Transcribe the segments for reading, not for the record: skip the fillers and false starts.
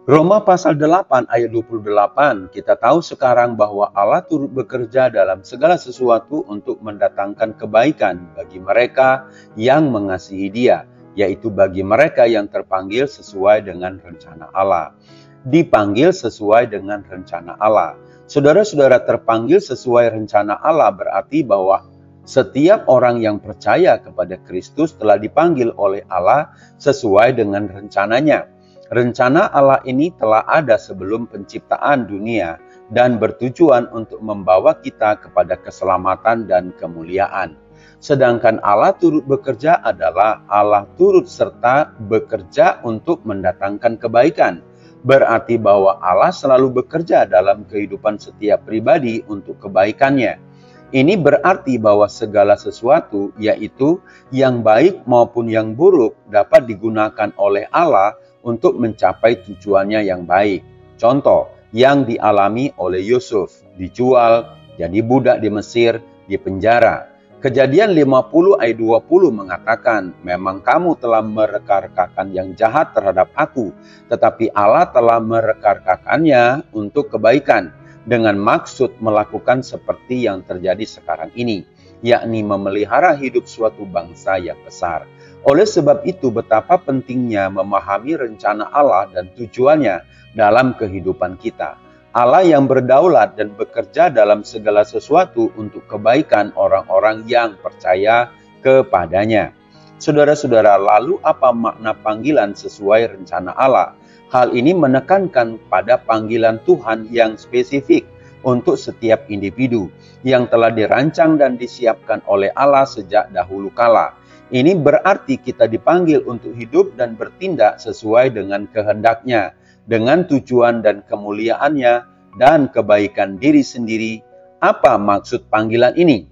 Roma pasal 8 ayat 28, kita tahu sekarang bahwa Allah turut bekerja dalam segala sesuatu untuk mendatangkan kebaikan bagi mereka yang mengasihi Dia, yaitu bagi mereka yang terpanggil sesuai dengan rencana Allah. Dipanggil sesuai dengan rencana Allah. Saudara-saudara, terpanggil sesuai rencana Allah berarti bahwa setiap orang yang percaya kepada Kristus telah dipanggil oleh Allah sesuai dengan rencananya. Rencana Allah ini telah ada sebelum penciptaan dunia dan bertujuan untuk membawa kita kepada keselamatan dan kemuliaan. Sedangkan Allah turut bekerja adalah Allah turut serta bekerja untuk mendatangkan kebaikan. Berarti bahwa Allah selalu bekerja dalam kehidupan setiap pribadi untuk kebaikannya. Ini berarti bahwa segala sesuatu, yaitu yang baik maupun yang buruk, dapat digunakan oleh Allah untuk mencapai tujuannya yang baik. Contoh yang dialami oleh Yusuf, dijual, jadi budak di Mesir, di penjara. Kejadian 50 ayat 20 mengatakan, memang kamu telah mereka-rekakan yang jahat terhadap aku, tetapi Allah telah mereka-rekakannya untuk kebaikan, dengan maksud melakukan seperti yang terjadi sekarang ini, yakni memelihara hidup suatu bangsa yang besar. Oleh sebab itu, betapa pentingnya memahami rencana Allah dan tujuannya dalam kehidupan kita. Allah yang berdaulat dan bekerja dalam segala sesuatu untuk kebaikan orang-orang yang percaya kepadanya. Saudara-saudara, lalu apa makna panggilan sesuai rencana Allah? Hal ini menekankan pada panggilan Tuhan yang spesifik untuk setiap individu yang telah dirancang dan disiapkan oleh Allah sejak dahulu kala. Ini berarti kita dipanggil untuk hidup dan bertindak sesuai dengan kehendak-Nya, dengan tujuan dan kemuliaannya dan kebaikan diri sendiri. Apa maksud panggilan ini?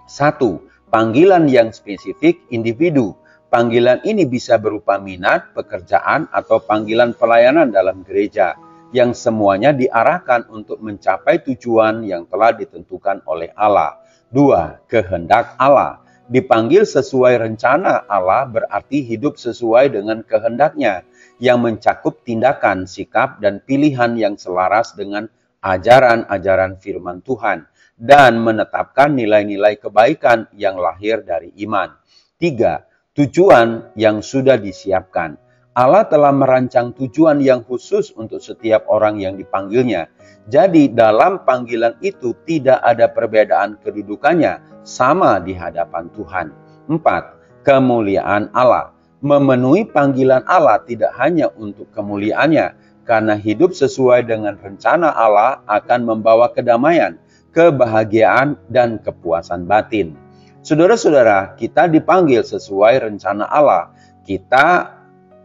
1. Panggilan yang spesifik individu. Panggilan ini bisa berupa minat, pekerjaan, atau panggilan pelayanan dalam gereja, yang semuanya diarahkan untuk mencapai tujuan yang telah ditentukan oleh Allah. 2. Kehendak Allah. Dipanggil sesuai rencana Allah berarti hidup sesuai dengan kehendak-Nya yang mencakup tindakan, sikap, dan pilihan yang selaras dengan ajaran-ajaran firman Tuhan dan menetapkan nilai-nilai kebaikan yang lahir dari iman. 3. Tujuan yang sudah disiapkan. Allah telah merancang tujuan yang khusus untuk setiap orang yang dipanggilnya. Jadi dalam panggilan itu tidak ada perbedaan kedudukannya, sama di hadapan Tuhan. 4. Kemuliaan Allah. Memenuhi panggilan Allah tidak hanya untuk kemuliaannya, karena hidup sesuai dengan rencana Allah akan membawa kedamaian, kebahagiaan, dan kepuasan batin. Saudara-saudara, kita dipanggil sesuai rencana Allah. Kita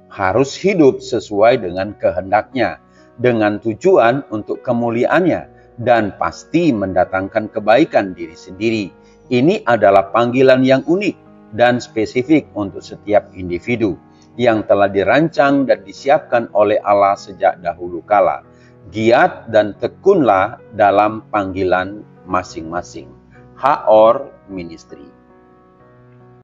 harus hidup sesuai dengan kehendak-Nya, dengan tujuan untuk kemuliaannya, dan pasti mendatangkan kebaikan diri sendiri. Ini adalah panggilan yang unik dan spesifik untuk setiap individu yang telah dirancang dan disiapkan oleh Allah sejak dahulu kala. Giat dan tekunlah dalam panggilan masing-masing. HOR Ministry.